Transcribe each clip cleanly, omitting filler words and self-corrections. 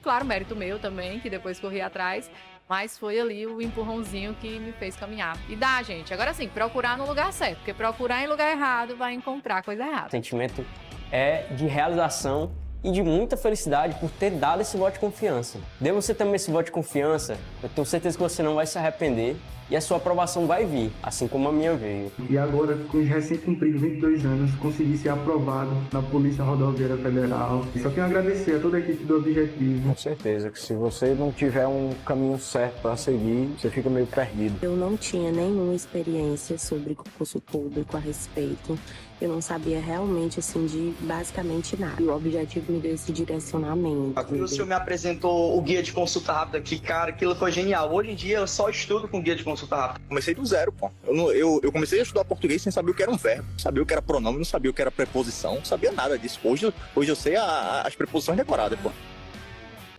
Claro, mérito meu também, que depois corri atrás, mas foi ali o empurrãozinho que me fez caminhar. E dá, gente. Agora sim, procurar no lugar certo, porque procurar em lugar errado vai encontrar coisa O errada. sentimento é de realização e de muita felicidade por ter dado esse voto de confiança. Dê você também esse voto de confiança, eu tenho certeza que você não vai se arrepender e a sua aprovação vai vir, assim como a minha veio. E agora, com os recém-cumpridos 22 anos, consegui ser aprovado na Polícia Rodoviária Federal. Só tenho a agradecer a toda a equipe do Objetivo. Com certeza que se você não tiver um caminho certo para seguir, você fica meio perdido. Eu não tinha nenhuma experiência sobre concurso público a respeito. Eu não sabia realmente, assim, de basicamente nada. E o Objetivo me deu esse direcionamento. O senhor me apresentou o guia de consulta rápida, que, cara, aquilo foi genial. Hoje em dia eu só estudo com guia de consulta rápida. Comecei do zero, pô. Eu comecei a estudar português sem saber o que era um verbo, sabia o que era pronome, não sabia o que era preposição, não sabia nada disso. Hoje eu sei as preposições decoradas, pô.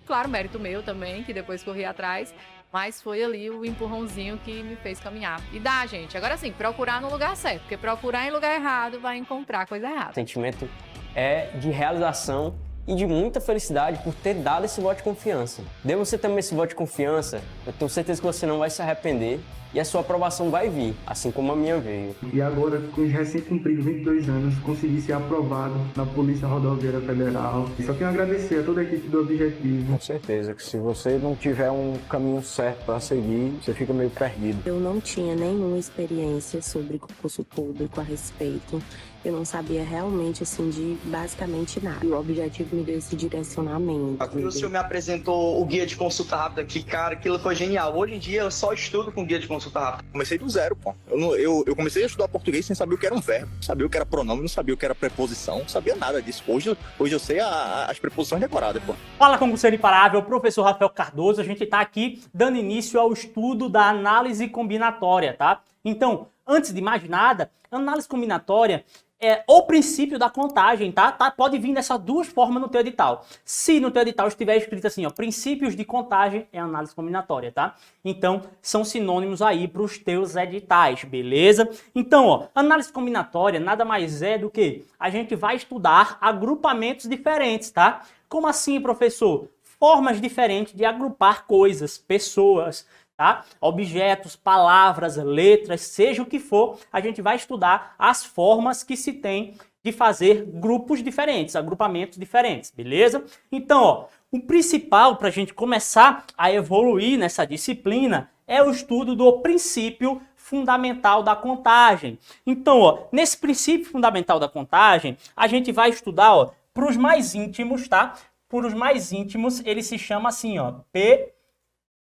Claro, mérito meu também, que depois corri atrás, mas foi ali o empurrãozinho que me fez caminhar. E dá, gente. Agora sim, procurar no lugar certo, porque procurar em lugar errado vai encontrar coisa errada. O sentimento é de realização e de muita felicidade por ter dado esse voto de confiança. Dê você também esse voto de confiança, eu tenho certeza que você não vai se arrepender e a sua aprovação vai vir, assim como a minha veio. E agora, com os recém-cumpridos 22 anos, consegui ser aprovado na Polícia Rodoviária Federal. Só tenho a agradecer a toda a equipe do Objetivo. Com certeza que se você não tiver um caminho certo para seguir, você fica meio perdido. Eu não tinha nenhuma experiência sobre concurso público a respeito. Eu não sabia realmente, assim, de basicamente nada. E o Objetivo me deu esse direcionamento. O senhor me apresentou o guia de consulta rápida, que, cara, aquilo foi genial. Hoje em dia eu só estudo com guia de consulta rápida. Comecei do zero, pô. Eu comecei a estudar português sem saber o que era um verbo, não sabia o que era pronome, não sabia o que era preposição, não sabia nada disso. Hoje eu sei as preposições decoradas, pô. Fala, concurseiro imparável, professor Rafael Cardoso. A gente está aqui dando início ao estudo da análise combinatória, tá? Então, antes de mais nada, análise combinatória é o princípio da contagem, tá? Pode vir dessas duas formas no teu edital. Se no teu edital estiver escrito assim, ó, princípios de contagem, é análise combinatória, tá? Então, são sinônimos aí para os teus editais, beleza? Então, ó, análise combinatória nada mais é do que a gente vai estudar agrupamentos diferentes, tá? Como assim, professor? Formas diferentes de agrupar coisas, pessoas, tá? Objetos, palavras, letras, seja o que for, a gente vai estudar as formas que se tem de fazer grupos diferentes, agrupamentos diferentes, beleza? Então, ó, o principal para a gente começar a evoluir nessa disciplina é o estudo do princípio fundamental da contagem. Então, ó, nesse princípio fundamental da contagem, a gente vai estudar, ó, para os mais íntimos, tá? Para os mais íntimos, ele se chama assim, ó,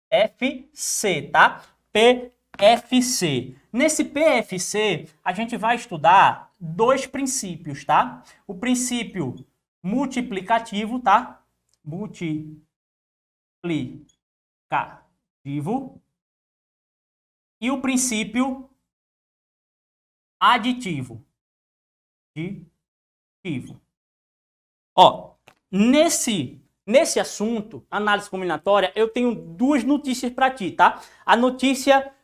PFC, tá? PFC. Nesse PFC, a gente vai estudar dois princípios, tá? O princípio multiplicativo, tá? Multiplicativo. E o princípio aditivo. Aditivo. Ó, nesse assunto, análise combinatória, eu tenho duas notícias para ti, tá?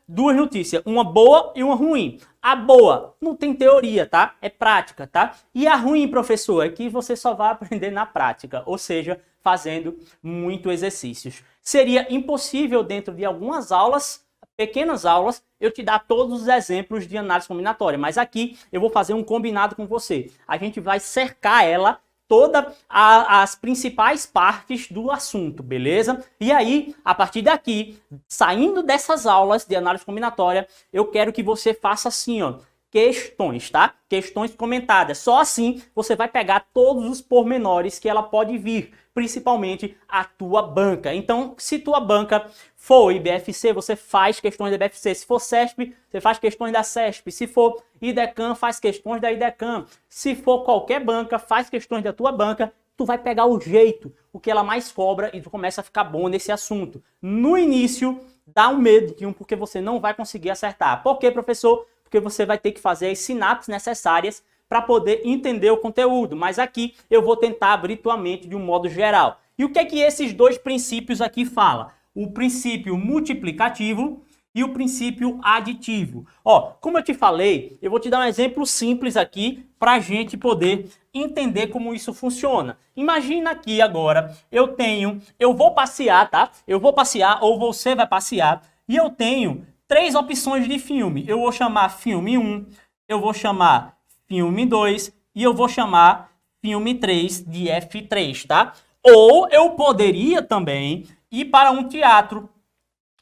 Duas notícias, uma boa e uma ruim. A boa não tem teoria, tá? É prática, tá? E a ruim, professor, é que você só vai aprender na prática, ou seja, fazendo muito exercícios. Seria impossível dentro de algumas aulas, pequenas aulas, eu te dar todos os exemplos de análise combinatória, mas aqui eu vou fazer um combinado com você. A gente vai cercar ela todas as principais partes do assunto, beleza? E aí, a partir daqui, saindo dessas aulas de análise combinatória, eu quero que você faça assim, ó, questões, tá? Questões comentadas. Só assim você vai pegar todos os pormenores que ela pode vir, principalmente a tua banca. Então, se tua banca for IBFC, você faz questões da IBFC. Se for CESP, você faz questões da CESP. Se for IDECAM, faz questões da IDECAM. Se for qualquer banca, faz questões da tua banca. Tu vai pegar o jeito, o que ela mais cobra, e tu começa a ficar bom nesse assunto. No início, dá um medinho, porque você não vai conseguir acertar. Por quê, professor? Porque você vai ter que fazer as sinapses necessárias para poder entender o conteúdo. Mas aqui eu vou tentar abrir tua mente de um modo geral. E o que é que esses dois princípios aqui falam? O princípio multiplicativo e o princípio aditivo. Ó, como eu te falei, eu vou te dar um exemplo simples aqui para a gente poder entender como isso funciona. Imagina aqui agora, eu vou passear, tá? Eu vou passear ou você vai passear e eu tenho 3 opções de filme. Eu vou chamar filme 1, eu vou chamar filme 2 e eu vou chamar filme 3 de F3, tá? Ou eu poderia também ir para um teatro.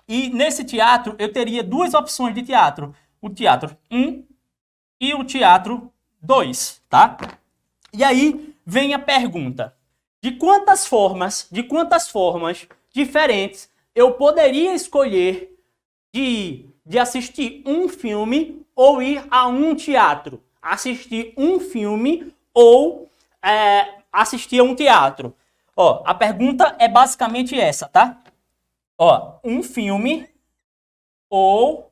E nesse teatro eu teria 2 opções de teatro. O teatro 1 e o teatro 2, tá? E aí vem a pergunta. De quantas formas diferentes eu poderia escolher de assistir um filme ou ir a um teatro? Assistir um filme ou assistir a um teatro? Ó, a pergunta é basicamente essa, tá? Ó, um filme ou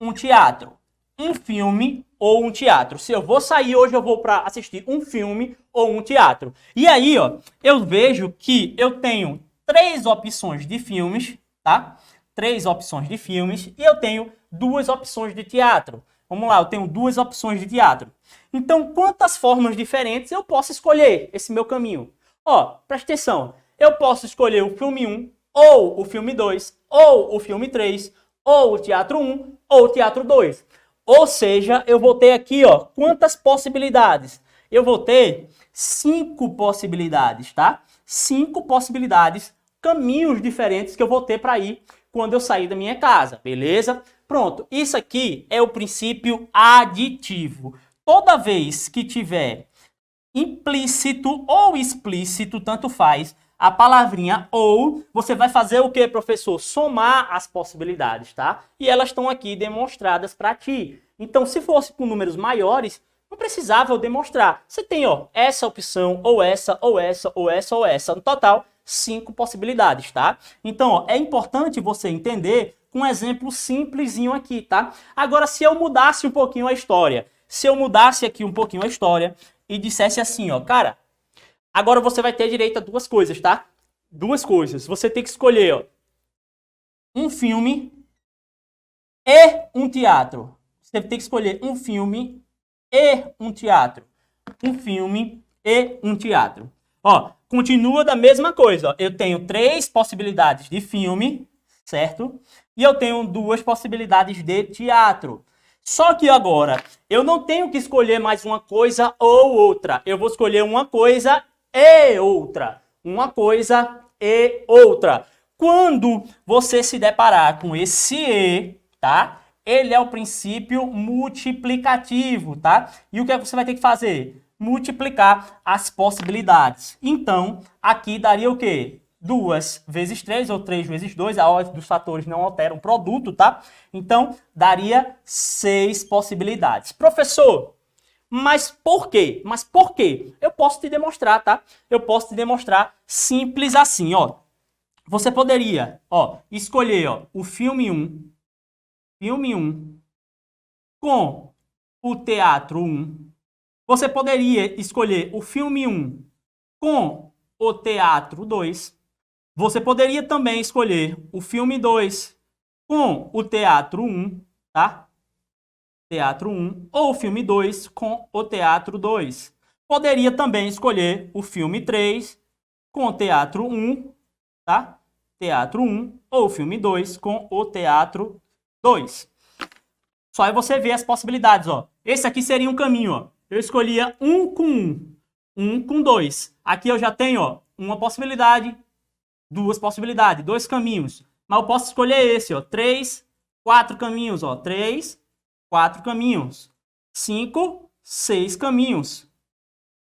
um teatro. Um filme ou um teatro. Se eu vou sair hoje, eu vou para assistir um filme ou um teatro. E aí, ó, eu vejo que eu tenho 3 opções de filmes, tá? 3 opções de filmes e eu tenho 2 opções de teatro. Vamos lá, eu tenho 2 opções de teatro. Então, quantas formas diferentes eu posso escolher esse meu caminho? Ó, presta atenção. Eu posso escolher o filme 1, ou o filme 2, ou o filme 3, ou o teatro 1, ou o teatro 2. Ou seja, eu vou ter aqui, ó, quantas possibilidades? Eu vou ter 5 possibilidades, tá? 5 possibilidades, caminhos diferentes que eu vou ter para ir quando eu sair da minha casa, beleza? Pronto, isso aqui é o princípio aditivo. Toda vez que tiver implícito ou explícito, tanto faz, a palavrinha ou, você vai fazer o que, professor? Somar as possibilidades, tá? E elas estão aqui demonstradas para ti. Então, se fosse com números maiores, não precisava eu demonstrar. Você tem, ó, essa opção, ou essa, ou essa, ou essa, ou essa. No total, 5 possibilidades, tá? Então, ó, é importante você entender com um exemplo simplesinho aqui, tá? Agora, se eu mudasse um pouquinho a história, se eu mudasse aqui um pouquinho a história e dissesse assim, ó, cara, agora você vai ter direito a 2 coisas, tá? 2 coisas. Você tem que escolher, ó, um filme e um teatro. Você tem que escolher um filme e um teatro. Um filme e um teatro. Ó, continua da mesma coisa, ó. Eu tenho 3 possibilidades de filme, certo? E eu tenho 2 possibilidades de teatro. Só que agora, eu não tenho que escolher mais uma coisa ou outra. Eu vou escolher uma coisa e outra. Uma coisa e outra. Quando você se deparar com esse e, tá? Ele é o princípio multiplicativo, tá? E o que é que você vai ter que fazer? Multiplicar as possibilidades. Então, aqui daria o quê? 2 vezes 3 ou 3 vezes 2, a ordem dos fatores não altera o produto, tá? Então, daria 6 possibilidades. Professor, mas por quê? Mas por quê? Eu posso te demonstrar, tá? Eu posso te demonstrar simples assim, ó. Você poderia, ó, escolher, ó, o filme 1 com o teatro 1. Você poderia escolher o filme 1 com o teatro 2. Você poderia também escolher o filme 2 com o teatro 1, tá? Teatro 1, ou o filme 2 com o teatro 2. Poderia também escolher o filme 3 com o teatro 1, tá? Teatro 1, ou o filme 2 com o teatro 2. Só aí você vê as possibilidades, ó. Esse aqui seria um caminho, ó. Eu escolhia 1 com 1, 1 com 2. Aqui eu já tenho, ó, uma possibilidade, 2 possibilidades, 2 caminhos. Mas eu posso escolher esse, ó, 3, 4 caminhos, ó. 3, 4 caminhos. 5, 6 caminhos.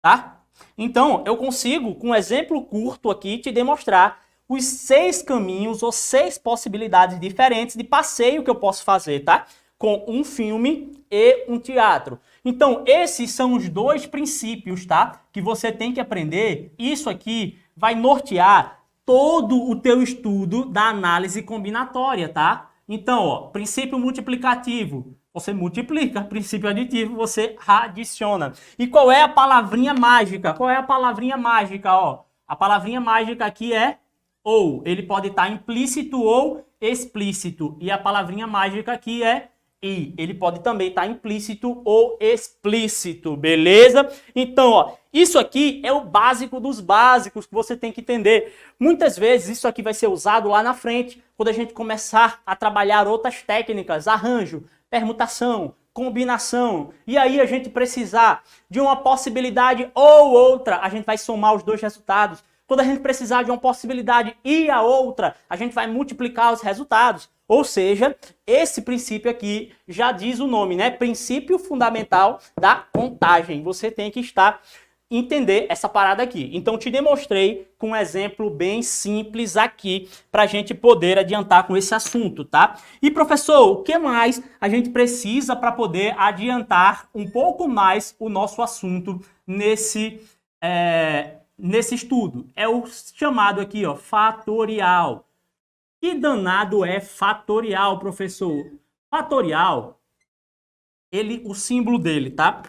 Tá? Então, eu consigo, com um exemplo curto aqui, te demonstrar os 6 caminhos ou 6 possibilidades diferentes de passeio que eu posso fazer, tá? Com um filme e um teatro. Então, esses são os 2 princípios, tá? Que você tem que aprender. Isso aqui vai nortear todo o teu estudo da análise combinatória, tá? Então, ó, princípio multiplicativo, você multiplica. Princípio aditivo, você adiciona. E qual é a palavrinha mágica? Qual é a palavrinha mágica, ó? A palavrinha mágica aqui é ou. Ele pode estar implícito ou explícito. E a palavrinha mágica aqui é e. Ele pode também estar implícito ou explícito, beleza? Então, ó, isso aqui é o básico dos básicos que você tem que entender. Muitas vezes isso aqui vai ser usado lá na frente, quando a gente começar a trabalhar outras técnicas, arranjo, permutação, combinação, e aí a gente precisar de uma possibilidade ou outra, a gente vai somar os dois resultados. Quando a gente precisar de uma possibilidade e a outra, a gente vai multiplicar os resultados. Ou seja, esse princípio aqui já diz o nome, né? Princípio fundamental da contagem. Você tem que entender essa parada aqui. Então, te demonstrei com um exemplo bem simples aqui para a gente poder adiantar com esse assunto, tá? E, professor, o que mais a gente precisa para poder adiantar um pouco mais o nosso assunto nesse estudo? É o chamado aqui, ó, fatorial. Que danado é fatorial, professor? Fatorial, o símbolo dele, tá?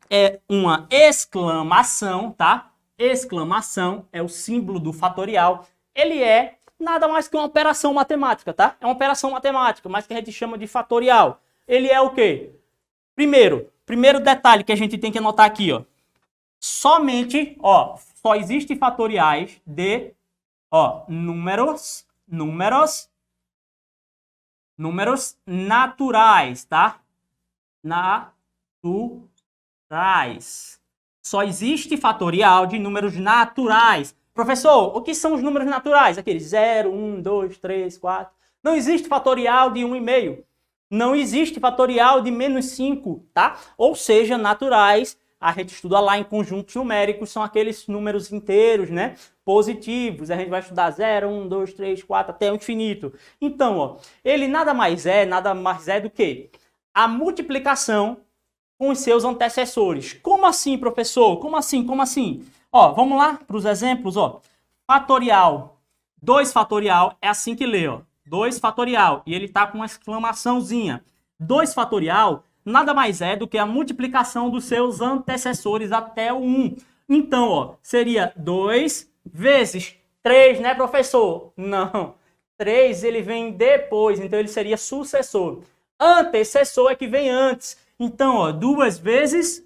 É uma exclamação, tá? Exclamação é o símbolo do fatorial. Ele é nada mais que uma operação matemática, tá? É uma operação matemática, mas que a gente chama de fatorial. Ele é o quê? Primeiro detalhe que a gente tem que anotar aqui, ó. Somente, ó, só existe fatoriais de, ó, números naturais, tá? Naturais. Só existe fatorial de números naturais. Professor, o que são os números naturais? Aqueles 0, 1, 2, 3, 4. Não existe fatorial de 1,5. Não existe fatorial de -5, tá? Ou seja, naturais, a gente estuda lá em conjuntos numéricos, são aqueles números inteiros, né? Positivos. A gente vai estudar 0, 1, 2, 3, 4, até o infinito. Então, ó, ele nada mais é do que a multiplicação com os seus antecessores. Como assim, professor? Como assim? Ó, vamos lá para os exemplos, ó. Fatorial. 2 fatorial é assim que lê, ó. 2 fatorial. E ele tá com uma exclamaçãozinha. 2 fatorial nada mais é do que a multiplicação dos seus antecessores até o 1. Então, ó, seria 2 vezes 3, né, professor? Não. 3 ele vem depois, então ele seria sucessor. Antecessor é que vem antes. Então, ó, 2 vezes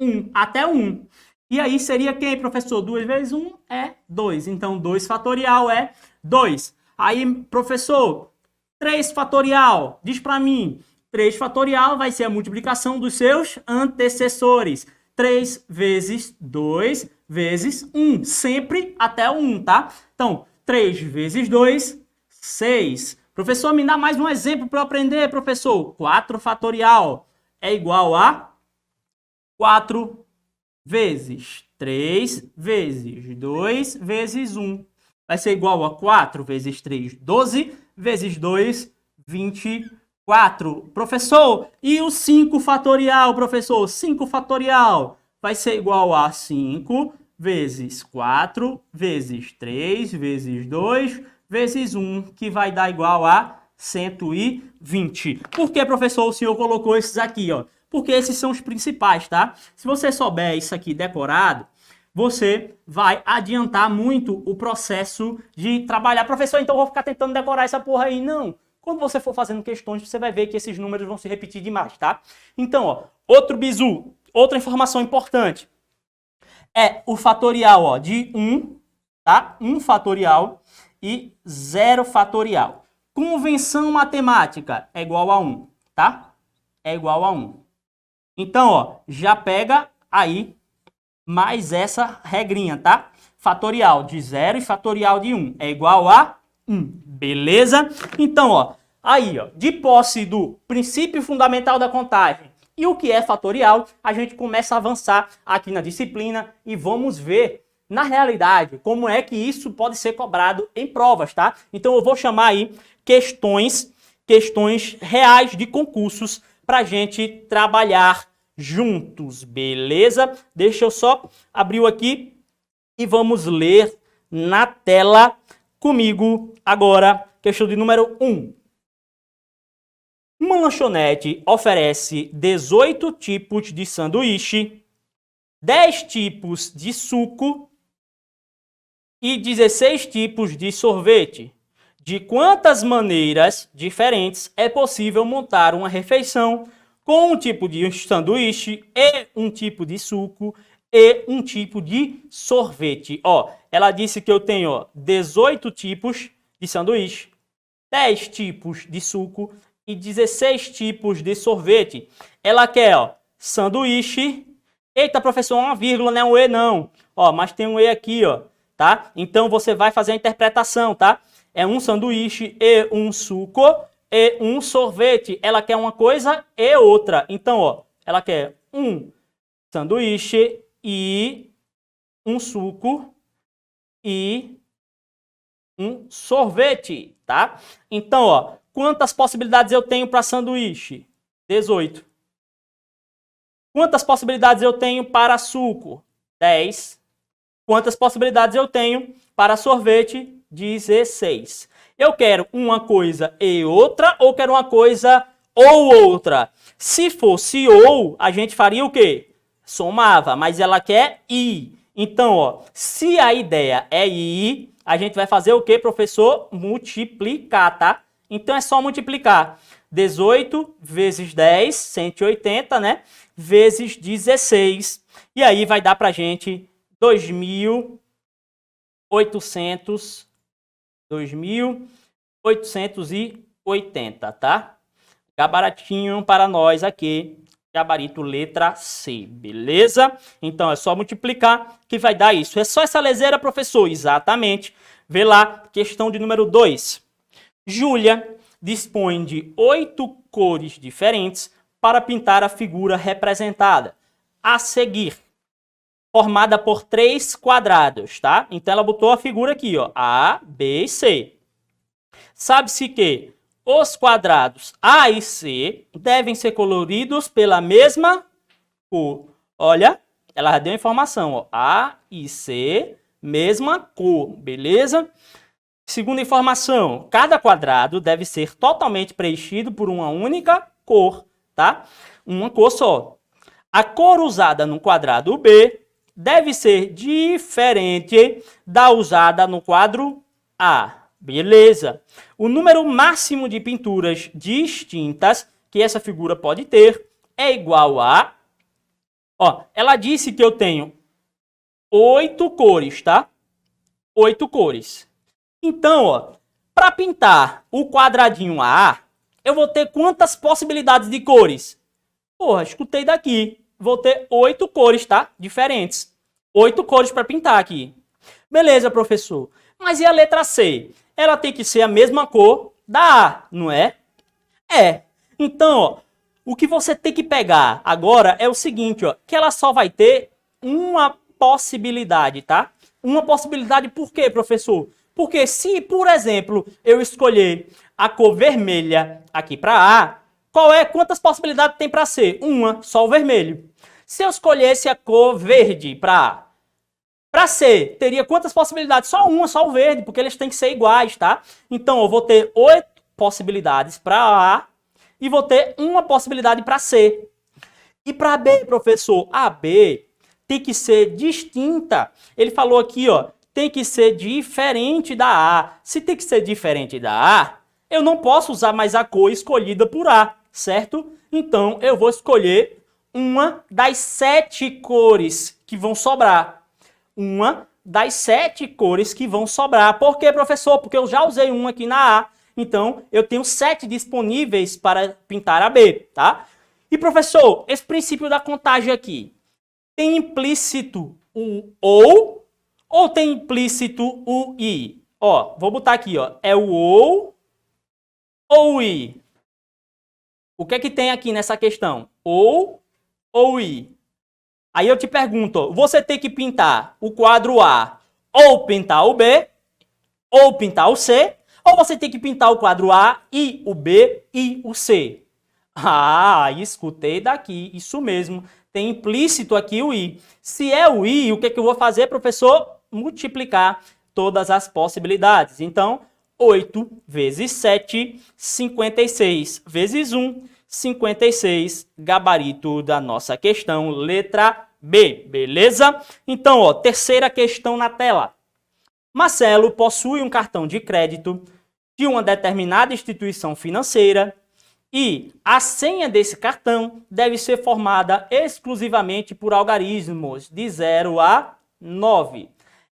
1, até 1. E aí seria quem, professor? 2 vezes 1 é 2. Então, 2 fatorial é 2. Aí, professor, 3 fatorial, diz para mim. 3 fatorial vai ser a multiplicação dos seus antecessores. 3 vezes 2 vezes 1. Sempre até o 1, tá? Então, 3 vezes 2, 6. Professor, me dá mais um exemplo para eu aprender, professor. 4 fatorial é igual a 4 vezes 3 vezes 2 vezes 1. Vai ser igual a 4 vezes 3, 12, vezes 2, 24. Professor, e o 5 fatorial, professor? 5 fatorial vai ser igual a 5 vezes 4 vezes 3 vezes 2 vezes 1, que vai dar igual a 120. Por que, professor, o senhor colocou esses aqui, ó? Porque esses são os principais, tá? Se você souber isso aqui decorado, você vai adiantar muito o processo de trabalhar. Professor, então eu vou ficar tentando decorar essa porra aí. Não. Quando você for fazendo questões, você vai ver que esses números vão se repetir demais, tá? Então, ó, outro bizu, outra informação importante é o fatorial, ó, de 1, tá? 1 fatorial e 0 fatorial. Convenção matemática é igual a 1, tá? É igual a 1. Então, ó, já pega aí mais essa regrinha, tá? Fatorial de 0 e fatorial de 1 é igual a 1, beleza? Então, ó, aí, ó, de posse do princípio fundamental da contagem e o que é fatorial, a gente começa a avançar aqui na disciplina e vamos ver, na realidade, como é que isso pode ser cobrado em provas, tá? Então, eu vou chamar aí questões reais de concursos pra gente trabalhar juntos, beleza? Deixa eu só abrir aqui e vamos ler na tela comigo agora, questão de número 1. Uma lanchonete oferece 18 tipos de sanduíche, 10 tipos de suco e 16 tipos de sorvete. de quantas maneiras diferentes é possível montar uma refeição com um tipo de sanduíche e um tipo de suco e um tipo de sorvete. Ó, ela disse que eu tenho, ó, 18 tipos de sanduíche, 10 tipos de suco e 16 tipos de sorvete. Ela quer, ó, sanduíche. Eita, professor, uma vírgula, não é um E não. Ó, mas tem um E aqui, ó, tá? Então você vai fazer a interpretação, tá? É um sanduíche e um suco e um sorvete. Ela quer uma coisa e outra. Então, ó, ela quer um sanduíche e um suco e um sorvete, tá? Então, ó, quantas possibilidades eu tenho para sanduíche? 18. Quantas possibilidades eu tenho para suco? 10. Quantas possibilidades eu tenho para sorvete? 16. Eu quero uma coisa e outra ou quero uma coisa ou outra? Se fosse ou, a gente faria o quê? Somava, mas ela quer i. Então, ó, se a ideia é i, a gente vai fazer o quê, professor? Multiplicar, tá? Então é só multiplicar. 18 vezes 10, 180, né? Vezes 16. E aí vai dar pra gente 2.880, tá? Gabaritinho para nós aqui. Gabarito letra C, beleza? Então é só multiplicar que vai dar isso. É só essa leseira, professor? Exatamente. Vê lá, questão de número 2. Júlia dispõe de 8 cores diferentes para pintar a figura representada a seguir, formada por 3 quadrados, tá? Então ela botou a figura aqui, ó, A, B e C. Sabe-se que os quadrados A e C devem ser coloridos pela mesma cor. Olha, ela já deu informação, ó, A e C, mesma cor, beleza? Segunda informação, cada quadrado deve ser totalmente preenchido por uma única cor, tá? Uma cor só. A cor usada no quadrado B deve ser diferente da usada no quadro A. Beleza. O número máximo de pinturas distintas que essa figura pode ter é igual a... Ó, ela disse que eu tenho 8 cores, tá? 8 cores. Então, ó, para pintar o quadradinho A, eu vou ter quantas possibilidades de cores? Porra, escutei daqui. Vou ter 8 cores, tá? Diferentes. 8 cores para pintar aqui. Beleza, professor. Mas e a letra C? Ela tem que ser a mesma cor da A, não é? É. Então, ó, o que você tem que pegar agora é o seguinte, ó, que ela só vai ter uma possibilidade, tá? Uma possibilidade por quê, professor? Porque se, por exemplo, eu escolher a cor vermelha aqui para A, quantas possibilidades tem para C? Uma, só o vermelho. Se eu escolhesse a cor verde para A, para C, teria quantas possibilidades? Só uma, só o verde, porque eles têm que ser iguais, tá? Então, eu vou ter 8 possibilidades para A e vou ter uma possibilidade para C. E para B, professor? A B tem que ser distinta. Ele falou aqui, ó, tem que ser diferente da A. Se tem que ser diferente da A, eu não posso usar mais a cor escolhida por A, certo? Então, eu vou escolher uma das 7 cores que vão sobrar. Uma das 7 cores que vão sobrar. Por quê, professor? Porque eu já usei uma aqui na A. Então, eu tenho 7 disponíveis para pintar a B, tá? E, professor, esse princípio da contagem aqui, tem implícito o ou tem implícito o i? Ó, vou botar aqui, ó. É o ou o i? O que é que tem aqui nessa questão? Ou i? Aí eu te pergunto, ó, você tem que pintar o quadro A ou pintar o B ou pintar o C, ou você tem que pintar o quadro A e o B e o C? Ah, escutei daqui, isso mesmo. Tem implícito aqui o i. Se é o i, o que é que eu vou fazer, professor? Multiplicar todas as possibilidades. Então, 8 vezes 7, 56 vezes 1, 56, gabarito da nossa questão, letra B, beleza? Então, ó, terceira questão na tela. Marcelo possui um cartão de crédito de uma determinada instituição financeira e a senha desse cartão deve ser formada exclusivamente por algarismos de 0 a 9.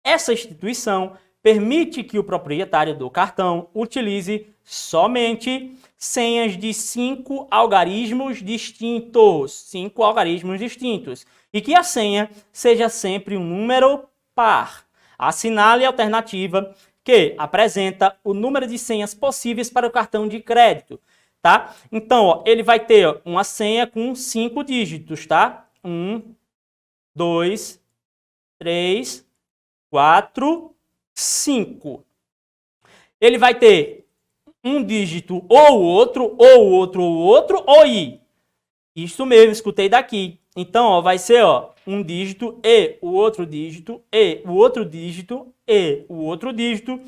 Essa instituição permite que o proprietário do cartão utilize somente senhas de 5 algarismos distintos. 5 algarismos distintos. E que a senha seja sempre um número par. Assinale a alternativa que apresenta o número de senhas possíveis para o cartão de crédito. Tá? Então, ó, ele vai ter uma senha com 5 dígitos, tá? 1, 2, 3, 4, 5. Ele vai ter um dígito ou outro, ou outro, ou outro, ou I. Isso mesmo, escutei daqui. Então, ó, vai ser ó, um dígito e o outro dígito, e o outro dígito, e o outro dígito,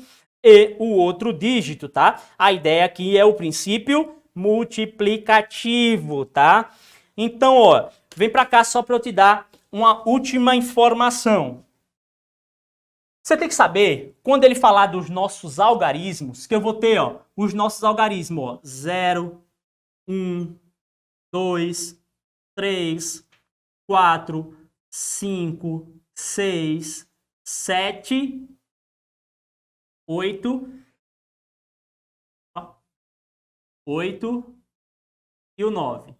e o outro dígito, tá? A ideia aqui é o princípio multiplicativo, tá? Então, ó, vem para cá só para eu te dar uma última informação. Você tem que saber, quando ele falar dos nossos algarismos, que eu vou ter, ó, os nossos algarismos, ó, 0, 1, 2, 3, 4, 5, 6, 7, 8, 8 e o 9.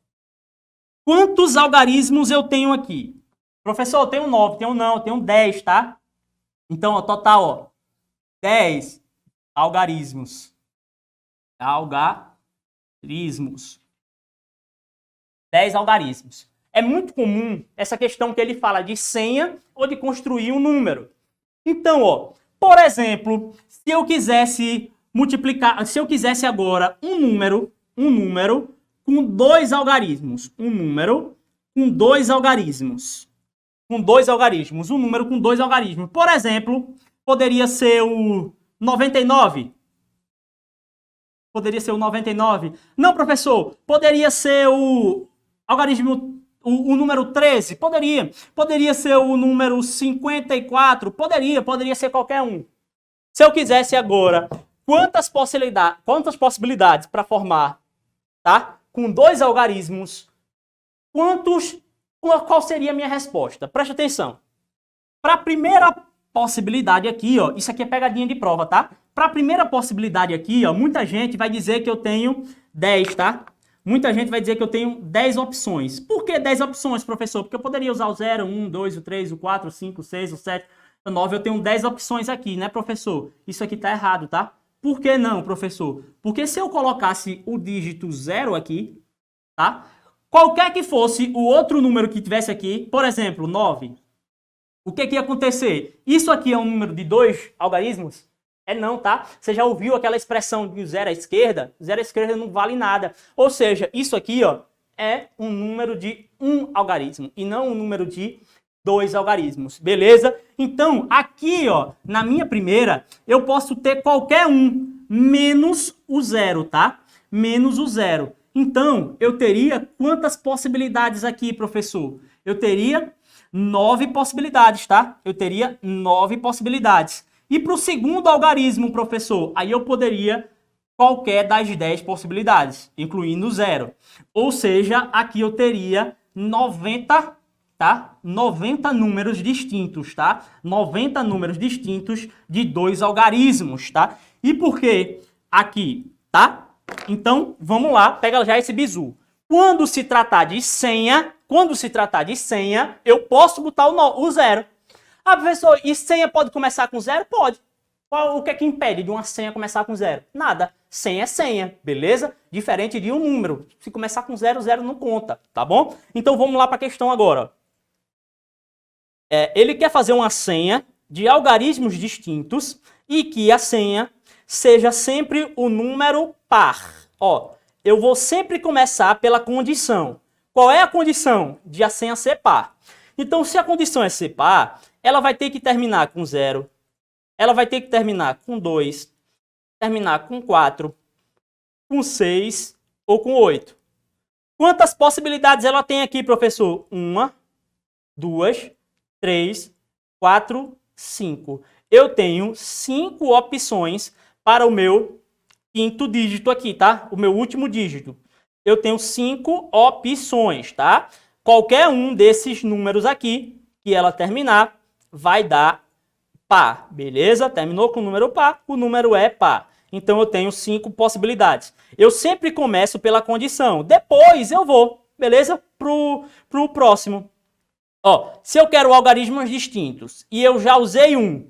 Quantos algarismos eu tenho aqui? Professor, eu tenho 9, tenho não, eu tenho 10, tá? Então, ó, total, ó, 10 algarismos. Algarismos. 10 algarismos. É muito comum essa questão que ele fala de senha ou de construir um número. Então, ó, por exemplo, se eu quisesse multiplicar, se eu quisesse agora um número com 2 algarismos, um número com 2 algarismos, um número com 2 algarismos. Por exemplo, poderia ser o 99. Poderia ser o 99. Não, professor, poderia ser o algarismo, o número 13. Poderia ser o número 54. Poderia ser qualquer um. Se eu quisesse agora, quantas possibilidades para formar, tá? Com 2 algarismos, qual seria a minha resposta? Preste atenção. Para a primeira possibilidade aqui, ó, isso aqui é pegadinha de prova, tá? Para a primeira possibilidade aqui, ó, muita gente vai dizer que eu tenho 10, tá? Muita gente vai dizer que eu tenho 10 opções. Por que 10 opções, professor? Porque eu poderia usar o 0, 1, 2, o 3, o 4, o 5, o 6, o 7, o 9. Eu tenho 10 opções aqui, né, professor? Isso aqui tá errado, tá? Por que não, professor? Porque se eu colocasse o dígito 0 aqui, tá? Qualquer que fosse o outro número que tivesse aqui, por exemplo, 9, o que ia acontecer? Isso aqui é um número de 2 algarismos? É não, tá? Você já ouviu aquela expressão de 0 à esquerda? 0 à esquerda não vale nada. Ou seja, isso aqui, ó, é um número de 1 algarismo e não um número de 2 algarismos, beleza? Então, aqui, ó, na minha primeira, eu posso ter qualquer um, menos o 0, tá? Menos o 0. Então, eu teria quantas possibilidades aqui, professor? Eu teria 9 possibilidades, tá? Eu teria 9 possibilidades. E para o segundo algarismo, professor, aí eu poderia qualquer das 10 possibilidades, incluindo 0. Ou seja, aqui eu teria 90, tá? 90 números distintos, tá? 90 números distintos de 2 algarismos, tá? E por que aqui, tá? Então, vamos lá, pega já esse bizu. Quando se tratar de senha, eu posso botar o 0. Ah, professor, e senha pode começar com 0? Pode. O que é que impede de uma senha começar com 0? Nada. Senha é senha, beleza? Diferente de um número. Se começar com 0, 0 não conta, tá bom? Então, vamos lá para a questão agora. Ele quer fazer uma senha de algarismos distintos e que a senha seja sempre o número par. Ó, eu vou sempre começar pela condição. Qual é a condição de a senha ser par? Então, se a condição é ser par, ela vai ter que terminar com 0, ela vai ter que terminar com 2, terminar com 4, com 6 ou com 8. Quantas possibilidades ela tem aqui, professor? 1, 2, 3, 4, 5. Eu tenho 5 opções para o meu quinto dígito aqui, tá? O meu último dígito. Eu tenho 5 opções, tá? Qualquer um desses números aqui, que ela terminar, vai dar par, beleza? Terminou com o número par, o número é par. Então eu tenho 5 possibilidades. Eu sempre começo pela condição, depois eu vou, beleza? Pro próximo. Ó, se eu quero algarismos distintos e eu já usei um,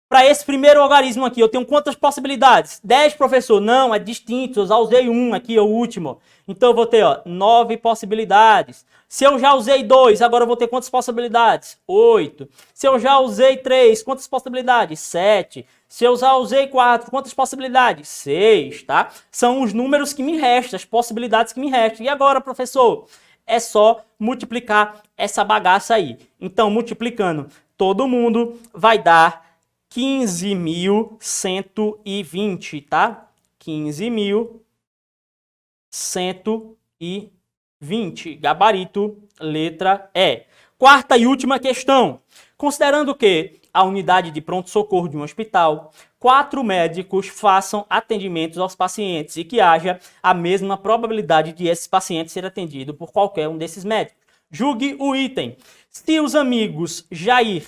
para esse primeiro algarismo aqui, eu tenho quantas possibilidades? 10, professor. Não, é distinto. Eu já usei um aqui, o último. Então, eu vou ter 9 possibilidades. Se eu já usei 2, agora eu vou ter quantas possibilidades? 8. Se eu já usei 3, quantas possibilidades? 7. Se eu já usei 4, quantas possibilidades? 6, tá? São os números que me restam, as possibilidades que me restam. E agora, professor? É só multiplicar essa bagaça aí. Então, multiplicando todo mundo, vai dar 15.120, tá? 15.120. Gabarito, letra E. Quarta e última questão. Considerando que a unidade de pronto-socorro de um hospital, 4 médicos façam atendimentos aos pacientes e que haja a mesma probabilidade de esse paciente ser atendido por qualquer um desses médicos. Julgue o item. Se os amigos Jair,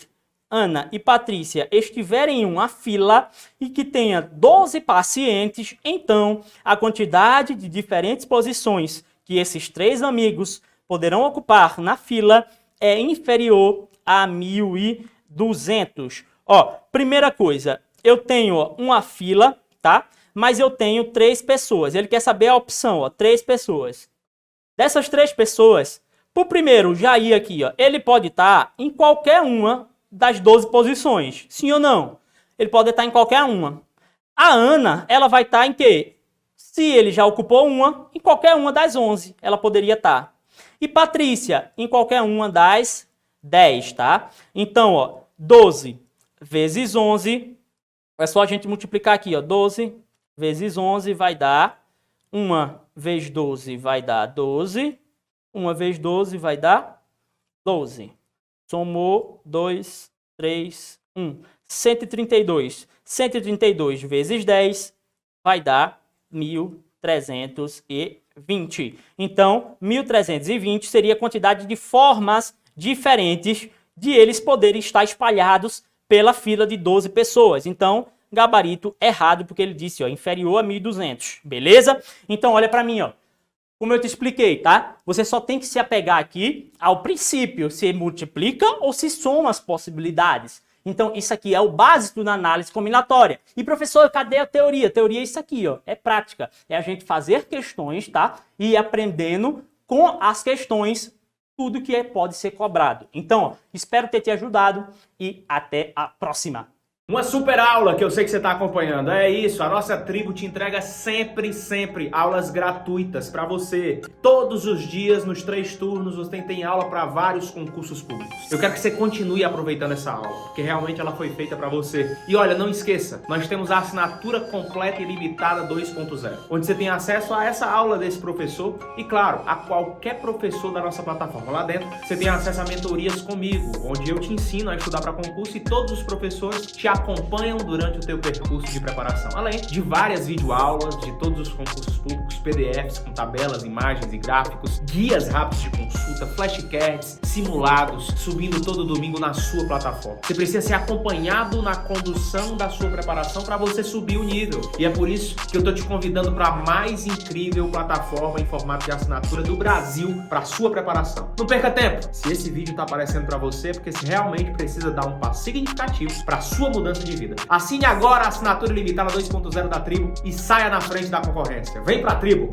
Ana e Patrícia estiverem em uma fila e que tenha 12 pacientes, então a quantidade de diferentes posições que esses 3 amigos poderão ocupar na fila é inferior a 1.200. Ó, primeira coisa, eu tenho uma fila, tá? Mas eu tenho 3 pessoas. Ele quer saber a opção, 3 pessoas. Dessas 3 pessoas, pro primeiro, Jair aqui, ele pode estar em qualquer uma das 12 posições, sim ou não? Ele pode estar em qualquer uma. A Ana, ela vai estar em quê? Se ele já ocupou uma, em qualquer uma das 11, ela poderia estar. E Patrícia, em qualquer uma das 10, tá? Então, 12 vezes 11, é só a gente multiplicar aqui, 12 vezes 11 vai dar 1 vezes 12 vai dar 12, 1 vezes 12 vai dar 12. Somou 2, 3, 1. 132. 132 vezes 10 vai dar 1.320. Então, 1.320 seria a quantidade de formas diferentes de eles poderem estar espalhados pela fila de 12 pessoas. Então, gabarito errado, porque ele disse, inferior a 1.200. Beleza? Então, olha para mim, como eu te expliquei, tá? Você só tem que se apegar aqui ao princípio, se multiplica ou se soma as possibilidades. Então, isso aqui é o básico da análise combinatória. E, professor, cadê a teoria? A teoria é isso aqui, é prática. É a gente fazer questões, tá? E ir aprendendo com as questões tudo que pode ser cobrado. Então, espero ter te ajudado e até a próxima. Uma super aula que eu sei que você está acompanhando. É isso, a nossa tribo te entrega sempre aulas gratuitas para você. Todos os dias, nos 3 turnos, você tem aula para vários concursos públicos. Eu quero que você continue aproveitando essa aula, porque realmente ela foi feita para você. E olha, não esqueça, nós temos a assinatura completa e limitada 2.0, onde você tem acesso a essa aula desse professor e, claro, a qualquer professor da nossa plataforma. Lá dentro, você tem acesso a mentorias comigo, onde eu te ensino a estudar para concurso e todos os professores te acompanham durante o teu percurso de preparação, além de várias videoaulas de todos os concursos públicos, PDFs com tabelas, imagens e gráficos, guias rápidos de consulta, flashcards, simulados, subindo todo domingo na sua plataforma. Você precisa ser acompanhado na condução da sua preparação para você subir o nível. E é por isso que eu tô te convidando para a mais incrível plataforma em formato de assinatura do Brasil para sua preparação. Não perca tempo! Se esse vídeo tá aparecendo para você, é porque você realmente precisa dar um passo significativo para sua mudança de vida. Assine agora a assinatura limitada 2.0 da Tribo e saia na frente da concorrência. Vem pra Tribo!